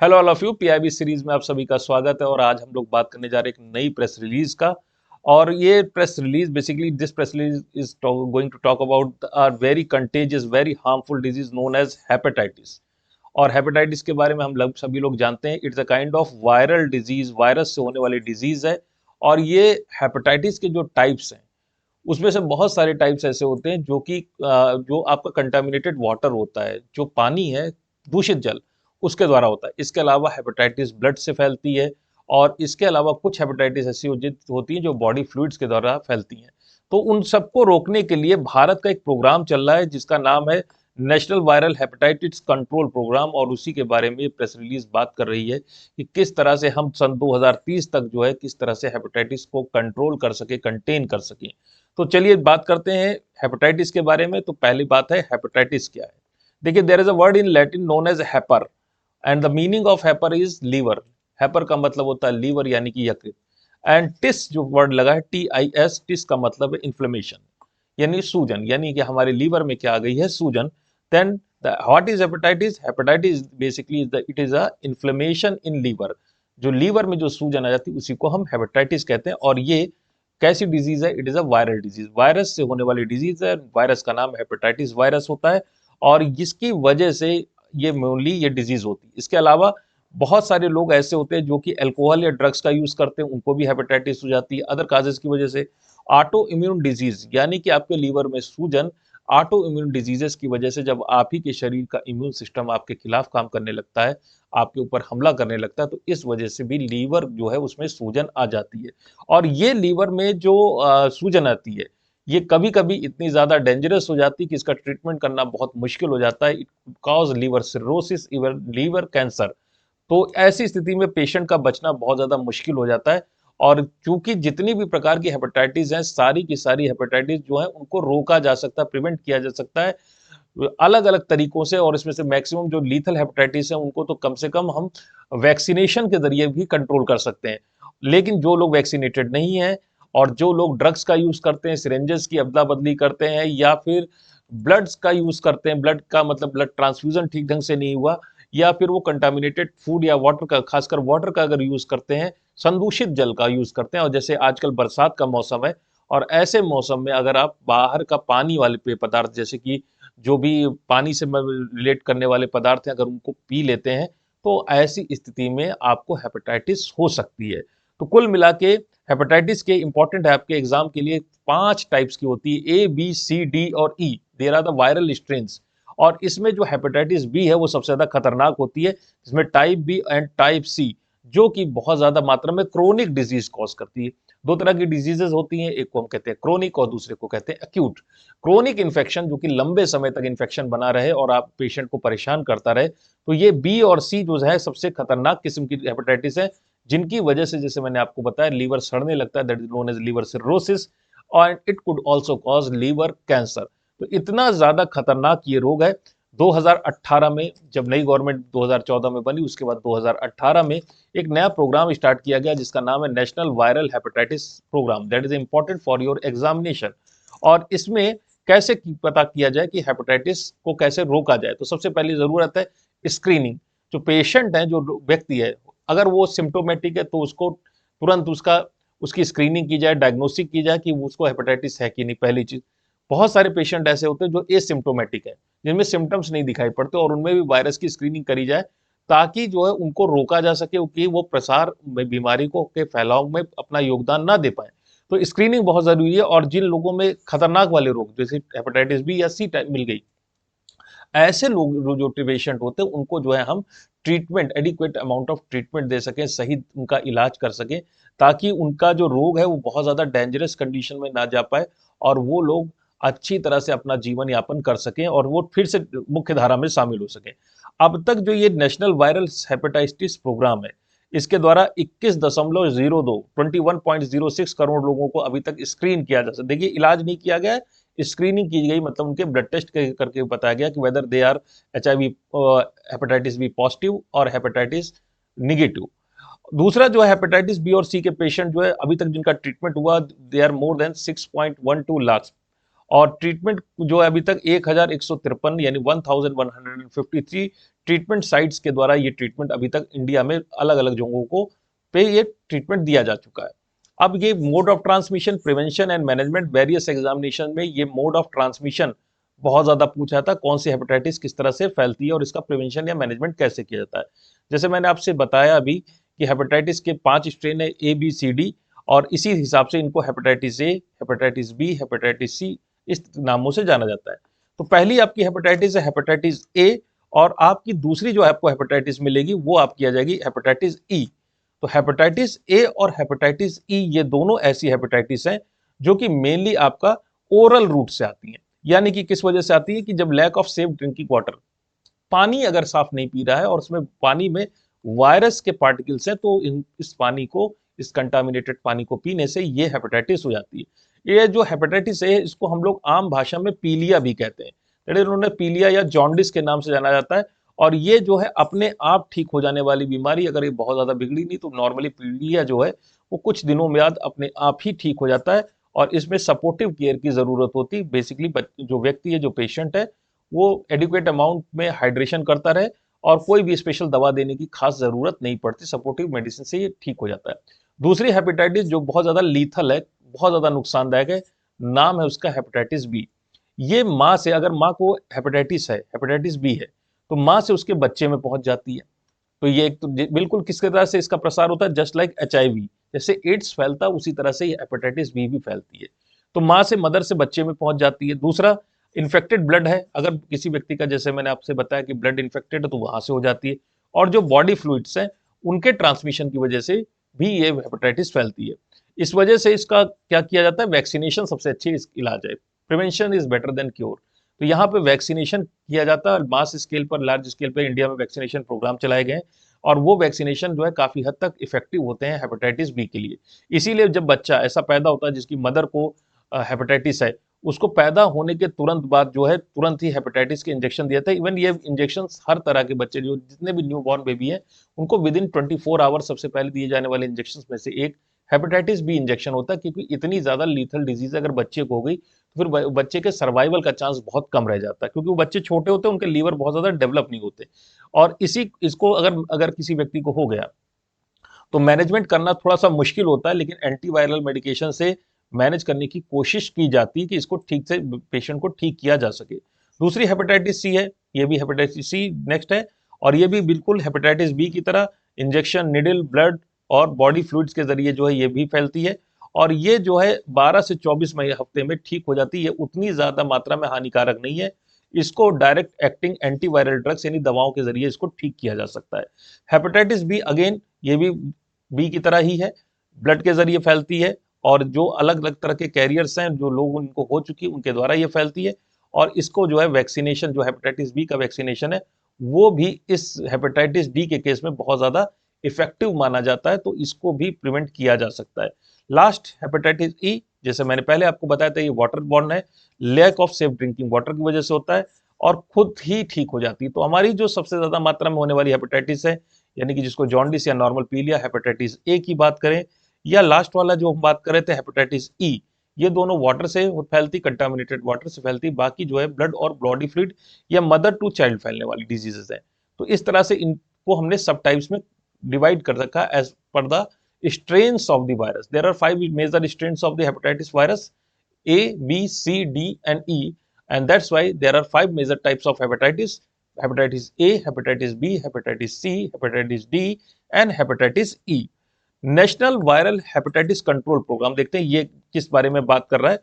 Hello all of you. PIB series में आप सभी का स्वागत है और आज हम लोग बात करने जा रहे हैं एक नई प्रेस रिलीज का। और ये press release basically this press release is going to talk about a very contagious very harmful disease known as hepatitis. और हेपेटाइटिस के बारे में हम लोग सभी लोग जानते हैं, it's a kind of viral disease, virus से होने वाली डिजीज है। और ये हेपेटाइटिस के जो टाइप्स हैं उसमें से बहुत सारे टाइप्स ऐसे होते हैं जो आपका कंटामिनेटेड वाटर होता है, जो पानी है, दूषित जल, उसके द्वारा होता है। इसके अलावा हेपेटाइटिस ब्लड से फैलती है। और इसके अलावा कुछ हेपेटाइटिस ऐसी होती हैं जो बॉडी फ्लूइड्स के द्वारा फैलती हैं। तो उन सबको रोकने के लिए भारत का एक प्रोग्राम चल रहा है जिसका नाम है national viral hepatitis control programme. और उसी के बारे में प्रेस रिलीज बात कर रही है कि किस तरह से हम सन 2030 तक जो है किस तरह से हेपेटाइटिस को कंट्रोल कर सके, कंटेन कर सके। तो चलिए बात करते हैं हेपेटाइटिस के बारे में। तो पहली बात है हेपेटाइटिस क्या है। देखिए, there is a word in Latin known as hepar and the meaning of hepar is liver. Hepar का मतलब होता है लीवर यानी कि यकृत। एंड टिस जो वर्ड लगा है TIS, टिस का मतलब है इन्फ्लेमेशन यानी सूजन, यानी कि हमारे लीवर में क्या आ गई है, सूजन। Then what is hepatitis? Hepatitis basically it is a inflammation in liver. जो लीवर में जो सूजन आ जाती है उसी को हम हेपेटाइटिस कहते हैं। और ये कैसी डिजीज है? It is a viral disease, virus से होने वाली डिजीज है। वायरस का नाम हेपेटाइटिस वायरस होता है और जिसकी वजह से ये मेनली ये डिजीज होती है। इसके अलावा बहुत सारे लोग ऐसे होते हैं जो कि अल्कोहल या ड्रग्स का यूज करते हैं, उनको भी हेपेटाइटिस हो जाती है अदर काजेस की वजह से। ऑटो इम्यून डिजीज यानी कि आपके लीवर में सूजन ऑटो इम्यून डिजीजेस की वजह से, जब आप ही के शरीर का इम्यून सिस्टम आपके खिलाफ काम करने लगता है, आपके ऊपर हमला करने लगता है, तो इस वजह से भी लीवर जो है उसमें सूजन आ जाती है। और ये लीवर में जो सूजन आती है, ये कभी कभी इतनी ज्यादा डेंजरस हो जाती है कि इसका ट्रीटमेंट करना बहुत मुश्किल हो जाता है। It cause liver cirrhosis, liver cancer. तो ऐसी स्थिति में पेशेंट का बचना बहुत ज़्यादा मुश्किल हो जाता है। और चूंकि जितनी भी प्रकार की हेपेटाइटिस हैं, सारी की सारी हेपेटाइटिस जो है उनको रोका जा सकता है, प्रिवेंट किया जा सकता है अलग अलग तरीकों से। और इसमें से मैक्सिमम जो लीथल हेपेटाइटिस है उनको तो कम से कम हम वैक्सीनेशन के जरिए भी कंट्रोल कर सकते हैं। लेकिन जो लोग वैक्सीनेटेड नहीं है और जो लोग ड्रग्स का यूज करते हैं, सिरेंजेस की अदला बदली करते हैं, या फिर ब्लड्स का यूज करते हैं, ब्लड का मतलब ब्लड ट्रांसफ्यूजन ठीक ढंग से नहीं हुआ, या फिर वो कंटामिनेटेड फूड या वाटर का, खासकर वाटर का अगर यूज करते हैं, संदूषित जल का यूज करते हैं। और जैसे आजकल बरसात का मौसम है और ऐसे मौसम में अगर आप बाहर का पानी वाले पेय पदार्थ, जैसे कि जो भी पानी से रिलेट करने वाले पदार्थ हैं, अगर उनको पी लेते हैं, तो ऐसी स्थिति में आपको हेपेटाइटिस हो सकती है। तो कुल मिला के हेपेटाइटिस के इंपॉर्टेंट है आपके एग्जाम के लिए 5 टाइप्स की होती है, A B C D और E। There are the viral strains. और इसमें जो हेपेटाइटिस बी है वो सबसे ज्यादा खतरनाक होती है। इसमें type B and type C, जो कि बहुत ज्यादा मात्रा में क्रोनिक डिजीज कॉज करती है। दो तरह की डिजीजेस होती हैं, एक को हम कहते हैं क्रोनिक और दूसरे को कहते हैं एक्यूट। क्रोनिक इन्फेक्शन जो कि लंबे समय तक इन्फेक्शन बना रहे और आप पेशेंट को परेशान करता रहे, तो ये बी और सी जो है सबसे खतरनाक किस्म की हेपेटाइटिस है, जिनकी वजह से जैसे मैंने आपको बताया लीवर सड़ने लगता है, that is known as liver cirrhosis. और it could also cause liver cancer. तो इतना ज्यादा खतरनाक ये रोग है। 2018 में जब नई गवर्नमेंट 2014 में बनी, उसके बाद 2018 में एक नया प्रोग्राम स्टार्ट किया गया जिसका नाम है national viral hepatitis programme, that is important for your examination. और इसमें कैसे पता किया जाए कि हेपेटाइटिस को कैसे रोका जाए, तो सबसे पहली जरूरत है स्क्रीनिंग। जो पेशेंट है, जो व्यक्ति है, अगर वो सिम्टोमेटिक है तो उसको तुरंत उसकी स्क्रीनिंग की जाए, डायग्नोस्टिक की जाए कि उसको हेपेटाइटिस है कि नहीं, पहली चीज। बहुत सारे पेशेंट ऐसे होते हैं जो एसिम्टोमेटिक है, जिनमें सिम्टम्स नहीं दिखाई पड़ते, और उनमें भी वायरस की स्क्रीनिंग करी जाए ताकि जो है उनको रोका जा सके कि वो प्रसार में, बीमारी को के फैलाव में अपना योगदान ना दे पाए। तो स्क्रीनिंग बहुत जरूरी है। और जिन लोगों में खतरनाक वाले रोग जैसे हेपेटाइटिस बी या सी मिल गई, ऐसे लोग जो पेशेंट होते हैं उनको जो है हम treatment, adequate amount of treatment दे सकें, सही उनका इलाज कर सकें, ताकि उनका जो रोग है वो बहुत ज़्यादा डेंजरस कंडीशन में ना जा पाए और वो लोग अच्छी तरह से अपना जीवन यापन कर सकें और वो फिर से मुख्य धारा में शामिल हो सकें। अब तक जो ये नेशनल वायरल हेपेटाइटिस प्रोग्राम है, इसके द्वारा 21.02 21.06 करोड़ लोगों को अभी तक स्क्रीन किया जा सकता। देखिए, इलाज नहीं किया गया है, स्क्रीनिंग की गई, मतलब उनके ब्लड टेस्ट करके बताया गया कि whether they are HIV, hepatitis B positive और हेपेटाइटिस निगेटिव। दूसरा जो है हेपेटाइटिस बी और सी के पेशेंट जो है अभी तक जिनका ट्रीटमेंट हुआ, they are more than 6.12 lakh. और ट्रीटमेंट जो है अभी तक 1153 यानी 1153 ट्रीटमेंट साइट्स के द्वारा ये ट्रीटमेंट अभी तक इंडिया में अलग अलग जगहों को पे ये ट्रीटमेंट दिया जा चुका है। अब ये mode of transmission, prevention and management, various examination में ये मोड ऑफ ट्रांसमिशन बहुत ज्यादा पूछा था, कौन सी हेपेटाइटिस किस तरह से फैलती है और इसका प्रिवेंशन या मैनेजमेंट कैसे किया जाता है। जैसे मैंने आपसे बताया अभी कि हेपेटाइटिस के 5 स्ट्रेन है, ए बी सी डी, और इसी हिसाब से इनको hepatitis A, hepatitis B, hepatitis C इस नामों से जाना जाता है। तो पहली आपकी हेपेटाइटिस है हेपेटाइटिस ए, और आपकी दूसरी जो आपको हेपेटाइटिस मिलेगी वो आपकी आ जाएगी हेपेटाइटिस ई। तो हेपेटाइटिस ए और हेपेटाइटिस ई ये दोनों ऐसी हेपेटाइटिस हैं जो कि मेनली आपका ओरल रूट से आती हैं। यानी कि किस वजह से आती है कि जब lack of safe drinking water, पानी अगर साफ नहीं पी रहा है और उसमें पानी में वायरस के पार्टिकल्स हैं, तो इस पानी को, इस कंटामिनेटेड पानी को पीने से ये हेपेटाइटिस हो जाती है। ये जो हेपेटाइटिस है इसको हम लोग आम भाषा में पीलिया भी कहते हैं, उन्होंने पीलिया या जॉन्डिस के नाम से जाना जाता है। और ये जो है अपने आप ठीक हो जाने वाली बीमारी, अगर ये बहुत ज्यादा बिगड़ी नहीं तो नॉर्मली पीलिया जो है वो कुछ दिनों में बाद अपने आप ही ठीक हो जाता है, और इसमें सपोर्टिव केयर की जरूरत होती है। बेसिकली जो व्यक्ति है, जो पेशेंट है, वो एडिक्वेट अमाउंट में हाइड्रेशन करता रहे और कोई भी स्पेशल दवा देने की खास जरूरत नहीं पड़ती, सपोर्टिव मेडिसिन से ये ठीक हो जाता है। दूसरी हेपेटाइटिस जो बहुत ज्यादा लीथल है, बहुत ज्यादा नुकसानदायक है, नाम है उसका हेपेटाइटिस बी। ये माँ से, अगर माँ को हेपेटाइटिस है, हेपेटाइटिस बी है, तो माँ से उसके बच्चे में पहुंच जाती है। तो ये एक तो बिल्कुल किसके तरह से इसका प्रसार होता है, जस्ट लाइक HIV, जैसे एड्स फैलता है उसी तरह से ये हेपेटाइटिस बी भी फैलती है। तो माँ से, मदर से बच्चे में पहुंच जाती है। दूसरा, इन्फेक्टेड ब्लड है, अगर किसी व्यक्ति का, जैसे मैंने आपसे बताया कि ब्लड इन्फेक्टेड है, तो वहां से हो जाती है। और जो बॉडी फ्लूइड्स हैं उनके ट्रांसमिशन की वजह से भी ये हेपेटाइटिस फैलती है। इस वजह से इसका क्या किया जाता है, वैक्सीनेशन सबसे अच्छी इलाज है। Prevention is better than cure. तो यहाँ पे वैक्सीनेशन किया जाता है, मास स्केल पर, लार्ज स्केल पर इंडिया में वैक्सीनेशन प्रोग्राम चलाए गए हैं, और वो वैक्सीनेशन जो है काफी हद तक इफेक्टिव होते हैं हेपेटाइटिस बी के लिए। इसीलिए जब बच्चा ऐसा पैदा होता है जिसकी मदर को हेपेटाइटिस है, उसको पैदा होने के तुरंत बाद जो है तुरंत ही हेपेटाइटिस के इंजेक्शन दिया था। इवन ये इंजेक्शन हर तरह के बच्चे, जो जितने भी न्यू बॉर्न बेबी हैं, उनको विद इन 24 आवर सबसे पहले दिए जाने वाले इंजेक्शन में से एक हेपेटाइटिस बी इंजेक्शन होता है, क्योंकि इतनी ज्यादा लीथल डिजीज अगर बच्चे को हो गई तो फिर बच्चे के सर्वाइवल का चांस बहुत कम रह जाता है, क्योंकि वो बच्चे छोटे होते हैं, उनके लीवर बहुत ज्यादा डेवलप नहीं होते। और इसको अगर अगर किसी व्यक्ति को हो गया तो मैनेजमेंट करना थोड़ा सा मुश्किल होता है, लेकिन एंटीवायरल मेडिकेशन से मैनेज करने की कोशिश की जाती है कि इसको ठीक से, पेशेंट को ठीक किया जा सके। दूसरी हेपेटाइटिस सी है, ये भी हेपेटाइटिस सी नेक्स्ट है, और ये भी बिल्कुल हेपेटाइटिस बी की तरह इंजेक्शन, निडल, ब्लड और बॉडी फ्लूइड्स के जरिए जो है ये भी फैलती है, और ये जो है 12 से 24 हफ्ते में ठीक हो जाती है। ये उतनी ज्यादा मात्रा में हानिकारक नहीं है, इसको डायरेक्ट एक्टिंग एंटीवायरल ड्रग्स यानी दवाओं के जरिए इसको ठीक किया जा सकता है। हेपेटाइटिस बी अगेन ये भी बी की तरह ही है, ब्लड के जरिए फैलती है, और जो अलग अलग तरह के कैरियर्स हैं, जो लोग उनको हो चुकी है, उनके द्वारा ये फैलती है। और इसको जो है वैक्सीनेशन, जो हेपेटाइटिस बी का वैक्सीनेशन है, वो भी इस हेपेटाइटिस डी के केस में बहुत ज्यादा इफेक्टिव माना जाता है, तो इसको भी प्रिवेंट किया जा सकता है। लास्ट हेपेटाइटिस ई, जैसे मैंने पहले आपको बताया था, ये वाटर बॉर्न है, lack of safe drinking water की वजह से होता है, और खुद ही ठीक हो जाती है। तो हमारी जो सबसे ज्यादा मात्रा में होने वाली हेपेटाइटिस है, यानी कि जिसको जॉन्डिस या नॉर्मल पीलिया, हेपेटाइटिस ए की बात करें, या लास्ट वाला जो हम बात कर रहे थे हेपेटाइटिस ई, ये दोनों वाटर से फैलती, कंटामिनेटेड वाटर से फैलती। बाकी जो है ब्लड और बॉडी फ्लूइड या मदर टू चाइल्ड फैलने वाली डिजीजेस हैं। तो इस तरह से इनको हमने सब टाइप्स में डिवाइड कर रखा as per the strains of the virus. There are 5 major strains of the hepatitis virus: A, B, C, D, and E, and that's why there are 5 major types of hepatitis: hepatitis A, hepatitis B, hepatitis C, hepatitis D, and hepatitis E. National viral hepatitis control programme, देखते हैं ये किस बारे में बात कर रहा है।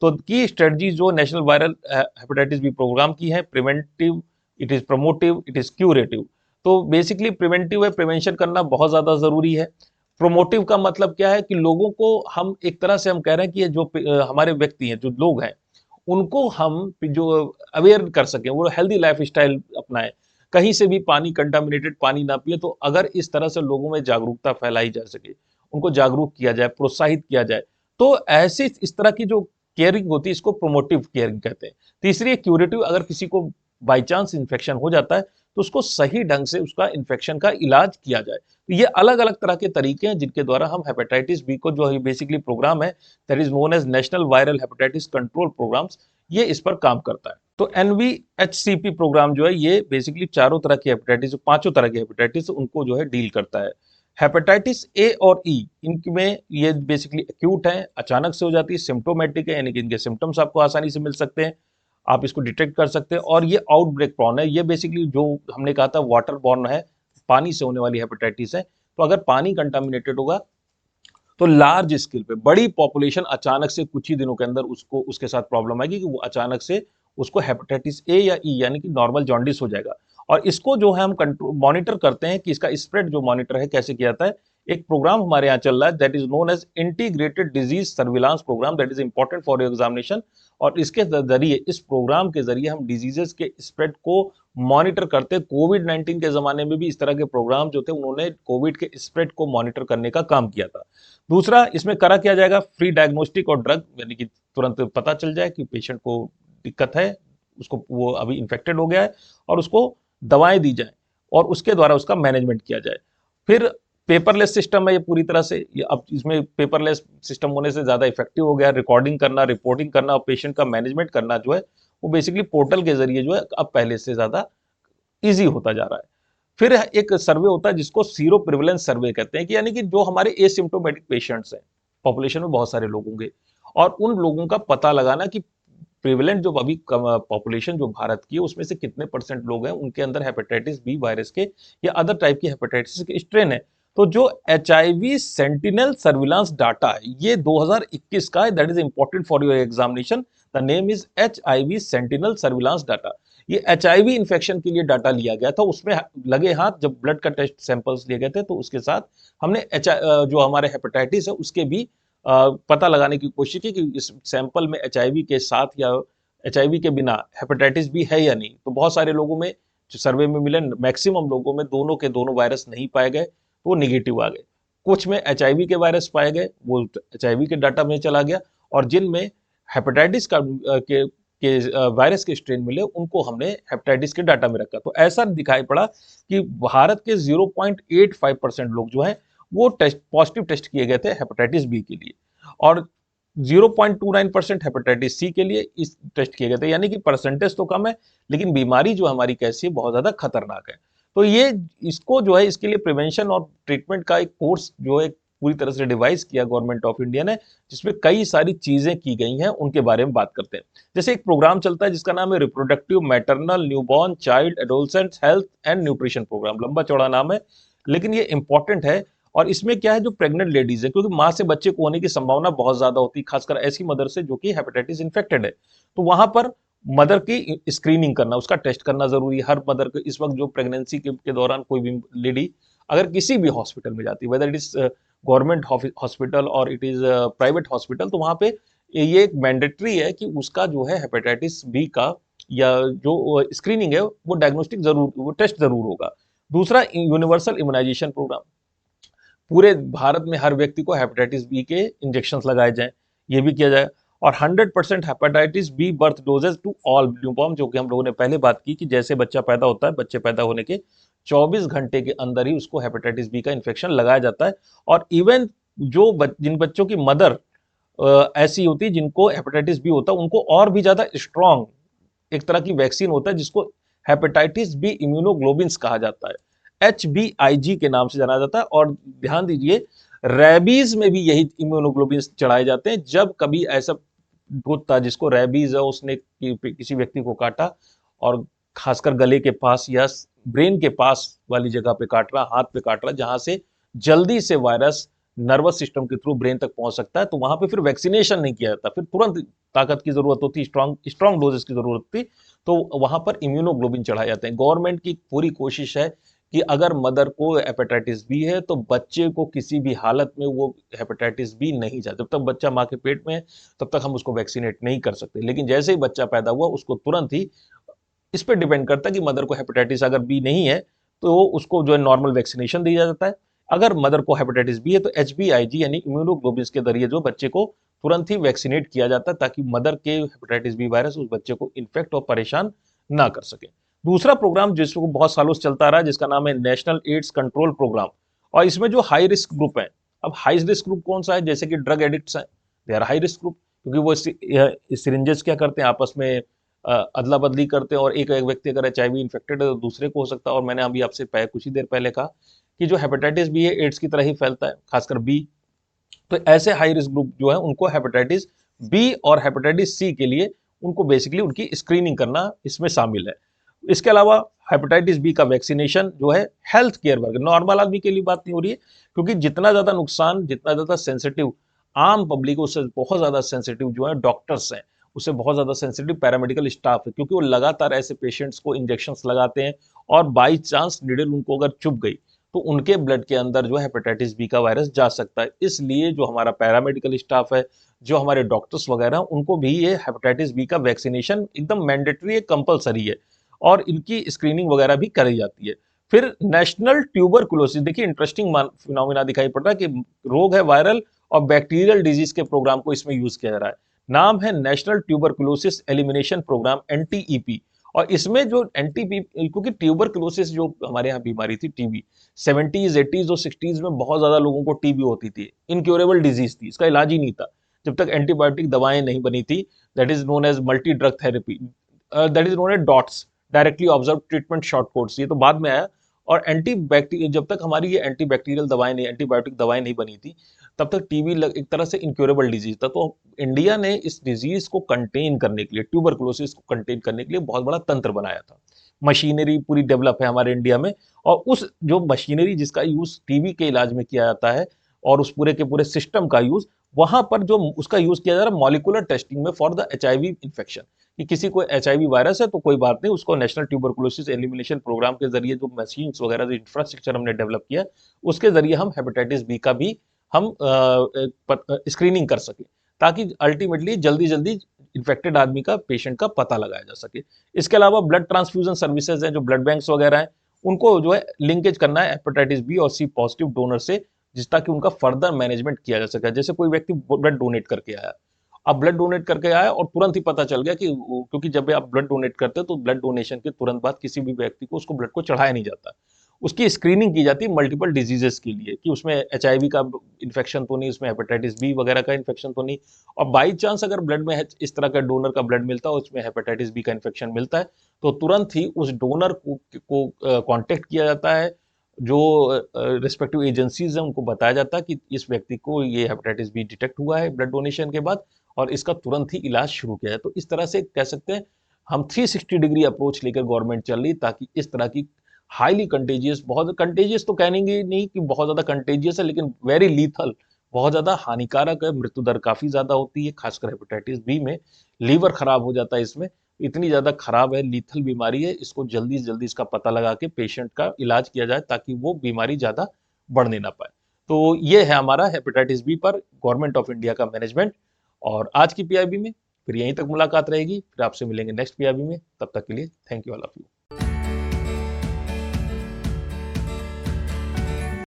तो की स्ट्रेटजी जो national viral hepatitis B programme की है, preventive, it is promotive, it is curative. तो बेसिकली प्रिवेंटिव है, प्रिवेंशन करना बहुत ज्यादा जरूरी है। प्रोमोटिव का मतलब क्या है कि लोगों को हम एक तरह से हम कह रहे हैं कि ये जो हमारे व्यक्ति हैं, जो लोग हैं, उनको हम जो अवेयर कर सकें, वो हेल्दी लाइफ स्टाइल अपनाएं, कहीं से भी पानी, कंटामिनेटेड पानी ना पिए। तो अगर इस तरह से लोगों में जागरूकता फैलाई जा सके, उनको जागरूक किया जाए, प्रोत्साहित किया जाए, तो ऐसी इस तरह की जो केयरिंग होती है, इसको प्रोमोटिव केयरिंग कहते हैं। तीसरी क्यूरेटिव, अगर किसी को बाई चांस इन्फेक्शन हो जाता है तो उसको सही ढंग से उसका इन्फेक्शन का इलाज किया जाए। तो ये अलग अलग तरह के तरीके हैं जिनके द्वारा हम हेपेटाइटिस बी को, जो बेसिकली प्रोग्राम है, that is known as national viral hepatitis control programmes, ये इस पर काम करता है। तो NVHCP प्रोग्राम जो है ये बेसिकली चारों तरह की हेपेटाइटिस, पांचों तरह की हेपेटाइटिस उनको जो है डील करता है। हेपेटाइटिस ए और ई इनमें ये बेसिकली एक्यूट है, अचानक से हो जाती है, सिम्टोमेटिक है, यानी कि इनके सिम्टम्स आपको आसानी से मिल सकते हैं, आप इसको डिटेक्ट कर सकते हैं, और ये आउटब्रेक प्रॉन है। ये बेसिकली जो हमने कहा था वाटर बॉर्न है, पानी से होने वाली हेपेटाइटिस है। तो अगर पानी कंटामिनेटेड होगा तो लार्ज स्केल पे बड़ी पॉपुलेशन अचानक से कुछ ही दिनों के अंदर उसको उसके साथ प्रॉब्लम आएगी कि वो अचानक से उसको हेपेटाइटिस ए या ई यानी कि नॉर्मल जॉन्डिस हो जाएगा। और इसको जो है हम कंट्रोल मॉनिटर करते हैं कि इसका स्प्रेड जो मॉनिटर है कैसे किया जाता है। एक प्रोग्राम हमारे यहाँ चल रहा है that is known as integrated disease surveillance programme, that is important for your examination. और इसके जरिए, इस प्रोग्राम के जरिए हम डिजीजेस के स्प्रेड को मॉनिटर करते हैं। कोविड 19 के जमाने में भी इस तरह के प्रोग्राम जो थे उन्होंने कोविड के स्प्रेड को मॉनिटर करने का काम किया था। दूसरा, इसमें करा किया जाएगा फ्री डायग्नोस्टिक और ड्रग, यानी कि तुरंत पता चल जाए कि पेशेंट को दिक्कत है, उसको वो अभी इन्फेक्टेड हो गया है, और उसको दवाएं दी जाए और उसके द्वारा उसका मैनेजमेंट किया जाए। फिर पेपरलेस सिस्टम है ये पूरी तरह से, ये अब इसमें पेपरलेस सिस्टम होने से ज़्यादा इफेक्टिव हो गया। रिकॉर्डिंग करना, रिपोर्टिंग करना और पेशेंट का मैनेजमेंट करना जो है वो बेसिकली पोर्टल के जरिए जो है अब पहले से ज़्यादा ईजी होता जा रहा है। फिर एक सर्वे होता है जिसको सीरो प्रिविलेंस सर्वे कहते हैं, कि यानी कि जो हमारे एसिम्प्टोमेटिक पेशेंट्स हैं, पॉपुलेशन में बहुत सारे लोग होंगे, और उन लोगों का पता लगाना कि प्रिविलेंट जो अभी पॉपुलेशन जो भारत की है उसमें से कितने परसेंट लोग हैं उनके अंदर हेपेटाइटिस बी वायरस के या अदर टाइप की हेपेटाइटिस के स्ट्रेन है। तो जो HIV सेंटिनल सर्विलांस डाटा है ये 2021 का है, that is important for your examination. The name is HIV sentinel surveillance data. ये HIV इन्फेक्शन के लिए डाटा लिया गया था, उसमें लगे हाथ जब ब्लड का टेस्ट सैंपल्स लिए गए थे तो उसके साथ हमने जो हमारे हेपेटाइटिस है उसके भी पता लगाने की कोशिश की कि इस सैंपल में HIV के साथ या HIV के बिना हेपेटाइटिस बी है या नहीं। तो बहुत सारे लोगों में जो सर्वे में मिले, मैक्सिमम लोगों में दोनों के दोनों वायरस नहीं पाए गए, तो वो निगेटिव आ गए। कुछ में HIV के वायरस पाए गए, वो HIV के डाटा में चला गया, और जिनमें हेपेटाइटिस के वायरस के स्ट्रेन मिले उनको हमने हेपेटाइटिस के डाटा में रखा। तो ऐसा दिखाई पड़ा कि भारत के 0.85% लोग जो हैं वो पॉजिटिव टेस्ट किए गए थे हेपेटाइटिस बी के लिए, और 0.29% हेपेटाइटिस सी के लिए इस टेस्ट किए गए थे। यानी कि परसेंटेज तो कम है, लेकिन बीमारी जो हमारी कैसी है बहुत ज्यादा खतरनाक है। तो ये इसको जो है इसके लिए प्रिवेंशन और ट्रीटमेंट का एक कोर्स जो है पूरी तरह से डिवाइस किया गवर्नमेंट ऑफ इंडिया ने, जिसमें कई सारी चीजें की गई हैं, उनके बारे में बात करते हैं। जैसे एक प्रोग्राम चलता है जिसका नाम है reproductive maternal newborn child adolescent health and nutrition programme. लंबा चौड़ा नाम है, लेकिन ये इंपॉर्टेंट है। और इसमें क्या है, जो प्रेग्नेंट लेडीज है, क्योंकि माँ से बच्चे को होने की संभावना बहुत ज्यादा होती है, खासकर ऐसी मदर से जो कि हेपेटाइटिस इन्फेक्टेड है, तो वहां पर मदर की स्क्रीनिंग करना, उसका टेस्ट करना जरूरी है। हर मदर को इस वक्त जो प्रेगनेंसी के दौरान कोई भी लेडी अगर किसी भी हॉस्पिटल में जाती है, whether it is government hospital और इट इज प्राइवेट हॉस्पिटल, तो वहां पे ये एक मैंडेटरी है कि उसका जो है हेपेटाइटिस बी का या जो स्क्रीनिंग है वो डायग्नोस्टिक जरूर, वो टेस्ट जरूर होगा। दूसरा, यूनिवर्सल इम्यूनाइजेशन प्रोग्राम, पूरे भारत में हर व्यक्ति को हेपेटाइटिस बी के इंजेक्शन लगाए जाएं, ये भी किया जाए। और 100% hepatitis B birth doses to all newborn, जो कि हम लोगों ने पहले बात की कि जैसे बच्चा पैदा होता है, बच्चे पैदा होने के 24 घंटे के अंदर ही उसको हेपेटाइटिस बी का इन्फेक्शन लगाया जाता है। और इवन जिन बच्चों की मदर ऐसी होती है जिनको हेपेटाइटिस बी होता है, उनको और भी ज्यादा स्ट्रॉन्ग एक तरह की वैक्सीन होता है जिसको हेपेटाइटिस बी इम्यूनोग्लोबिन्स कहा जाता है, HBIG के नाम से जाना जाता है। और ध्यान दीजिए, रैबीज में भी यही इम्यूनोग्लोबिन्स चढ़ाए जाते हैं। जब कभी ऐसा कुत्ता जिसको रैबीज है उसने किसी व्यक्ति को काटा, और खासकर गले के पास या ब्रेन के पास वाली जगह पे काट रहा, हाथ पे काट रहा, जहां से जल्दी से वायरस नर्वस सिस्टम के थ्रू ब्रेन तक पहुंच सकता है, तो वहां पे फिर वैक्सीनेशन नहीं किया जाता, फिर तुरंत ताकत की जरूरत होती, स्ट्रॉन्ग डोजेस की जरूरत होती, तो वहां पर इम्यूनोग्लोबिन चढ़ाए जाते हैं। गवर्नमेंट की पूरी कोशिश है कि अगर मदर को हेपेटाइटिस बी है तो बच्चे को किसी भी हालत में वो हेपेटाइटिस बी नहीं जाए। जब तक बच्चा माँ के पेट में है तब तक हम उसको वैक्सीनेट नहीं कर सकते, लेकिन जैसे ही बच्चा पैदा हुआ उसको तुरंत ही, इस पर डिपेंड करता है कि मदर को हेपेटाइटिस अगर बी नहीं है तो उसको जो है नॉर्मल वैक्सीनेशन दिया जाता है। अगर मदर को हेपेटाइटिस बी है तो HBIG यानी इम्यूनोग्लोबिन्स के जरिए जो बच्चे को तुरंत ही वैक्सीनेट किया जाता है, ताकि मदर के हेपेटाइटिस बी वायरस उस बच्चे को इन्फेक्ट और परेशान ना कर सके। दूसरा प्रोग्राम जिसको बहुत सालों से चलता रहा है, जिसका नाम है नेशनल एड्स कंट्रोल प्रोग्राम, और इसमें जो हाई रिस्क ग्रुप है, अब हाई रिस्क ग्रुप कौन सा है, जैसे कि ड्रग एडिक्ट्स हैं, they are high risk group, क्योंकि वो सिरिंजेस क्या करते हैं, आपस में अदला बदली करते हैं, और एक एक व्यक्ति अगर HIV इन्फेक्टेड है तो दूसरे को हो सकता है। और मैंने अभी आपसे कुछ ही देर पहले कहा कि जो हेपेटाइटिस बी है एड्स की तरह ही फैलता है, खासकर बी। तो ऐसे हाई रिस्क ग्रुप जो है उनको हेपेटाइटिस बी और हेपेटाइटिस सी के लिए उनको बेसिकली उनकी स्क्रीनिंग करना इसमें शामिल है। इसके अलावा हेपेटाइटिस बी का वैक्सीनेशन जो है हेल्थ केयर वर्कर, नॉर्मल आदमी के लिए बात नहीं हो रही है, क्योंकि जितना ज्यादा नुकसान, जितना ज्यादा सेंसिटिव आम पब्लिक है, उससे बहुत ज्यादा सेंसिटिव जो है डॉक्टर्स हैं, उससे बहुत ज्यादा सेंसिटिव पैरामेडिकल स्टाफ है, क्योंकि वो लगातार ऐसे पेशेंट्स को इंजेक्शंस लगाते हैं, और बाई चांस नीडल उनको अगर चुभ गई तो उनके ब्लड के अंदर जो हेपेटाइटिस बी का वायरस जा सकता है। इसलिए जो हमारा पैरामेडिकल स्टाफ है, जो हमारे डॉक्टर्स वगैरह, उनको भी ये हेपेटाइटिस बी का वैक्सीनेशन एकदम मैंडेटरी है, कंपलसरी है, और इनकी स्क्रीनिंग वगैरह भी करी जाती है। फिर नेशनल ट्यूबरकुलोसिस, देखिए इंटरेस्टिंग फिनोमिना दिखाई पड़ रहा है कि रोग है वायरल और बैक्टीरियल डिजीज के प्रोग्राम को इसमें यूज किया जा रहा है। नाम है national tuberculosis elimination programme, NTEP। और इसमें जो NTP, क्योंकि ट्यूबरकुलोसिस जो हमारे यहाँ बीमारी थी, टीबी, 70s 80s और 60s में बहुत ज्यादा लोगों को टीबी होती थी, इनक्योरेबल डिजीज थी, इसका इलाज ही नहीं था जब तक एंटीबायोटिक दवाएं नहीं बनी थी। That is known as multi drug therapy, that is known as DOTS, directly observe treatment short course, ये तो बाद में आया। और एंटीबैक्टीरियल, जब तक हमारी ये एंटीबैक्टीरियल दवाएं नहीं, एंटीबायोटिक दवाएं नहीं बनी थी, तब तक टीबी एक तरह से इनक्योरेबल डिजीज था। तो इंडिया ने इस डिजीज को कंटेन करने के लिए, ट्यूबरकुलोसिस को कंटेन करने के लिए बहुत बड़ा तंत्र बनाया था। मशीनरी पूरी डेवलप है हमारे इंडिया में, और उस जो मशीनरी जिसका यूज टीबी के इलाज में किया जाता है, और उस पूरे के पूरे सिस्टम का यूज, वहां पर जो उसका यूज किया जा रहा है मॉलिकुलर टेस्टिंग में फॉर द HIV इन्फेक्शन, कि किसी को HIV वायरस है तो कोई बात नहीं, उसको नेशनल ट्यूबरकुलोसिस एलिमिनेशन प्रोग्राम के जरिए जो मशीन्स वगैरह, जो इंफ्रास्ट्रक्चर हमने डेवलप किया, उसके जरिए हम हेपेटाइटिस बी का भी हम स्क्रीनिंग कर सके, ताकि अल्टीमेटली जल्दी जल्दी इन्फेक्टेड आदमी का, पेशेंट का पता लगाया जा सके। इसके अलावा ब्लड ट्रांसफ्यूजन सर्विसेज हैं, जो ब्लड बैंक्स वगैरह हैं, उनको जो है लिंकेज करना है हेपेटाइटिस बी और सी पॉजिटिव डोनर से, जिस ताकि उनका फर्दर मैनेजमेंट किया जा सके। जैसे कोई व्यक्ति ब्लड डोनेट करके आया, अब ब्लड डोनेट करके आया और तुरंत ही पता चल गया कि क्योंकि जब आप ब्लड डोनेट करते हो तो ब्लड डोनेशन के तुरंत बाद किसी भी व्यक्ति को उसको ब्लड को चढ़ाया नहीं जाता, उसकी स्क्रीनिंग की जाती है मल्टीपल डिजीजेस के लिए, कि उसमें HIV का इन्फेक्शन तो नहीं, उसमें हेपेटाइटिस बी वगैरह का इन्फेक्शन तो नहीं। और बाई चांस अगर ब्लड में इस तरह का डोनर का ब्लड मिलता है, उसमें हेपेटाइटिस बी का इन्फेक्शन मिलता है, तो तुरंत ही उस डोनर को कांटेक्ट किया जाता है, जो रिस्पेक्टिव एजेंसीज हैं उनको बताया जाता है कि इस व्यक्ति को ये हेपेटाइटिस बी डिटेक्ट हुआ है ब्लड डोनेशन के बाद, और इसका तुरंत ही इलाज शुरू किया जाए। तो इस तरह से कह सकते हैं हम 360 डिग्री अप्रोच लेकर गवर्नमेंट चल रही, ताकि इस तरह की हाईली कंटेजियस, बहुत कंटेजियस तो कहेंगे नहीं कि बहुत ज्यादा कंटेजियस है, लेकिन वेरी लीथल, बहुत ज्यादा हानिकारक है, मृत्यु दर काफी ज्यादा होती है, खासकर हेपेटाइटिस बी में लीवर खराब हो जाता है इसमें, इतनी ज्यादा खराब है, लीथल बीमारी है, इसको जल्दी से जल्दी इसका पता लगा के पेशेंट का इलाज किया जाए, ताकि वो बीमारी ज्यादा बढ़ने ना पाए। तो ये है हमारा हेपेटाइटिस बी पर गवर्नमेंट ऑफ इंडिया का मैनेजमेंट। और आज की PIB में फिर यहीं तक मुलाकात रहेगी, फिर आपसे मिलेंगे नेक्स्ट PIB में, तब तक के लिए thank you all of you.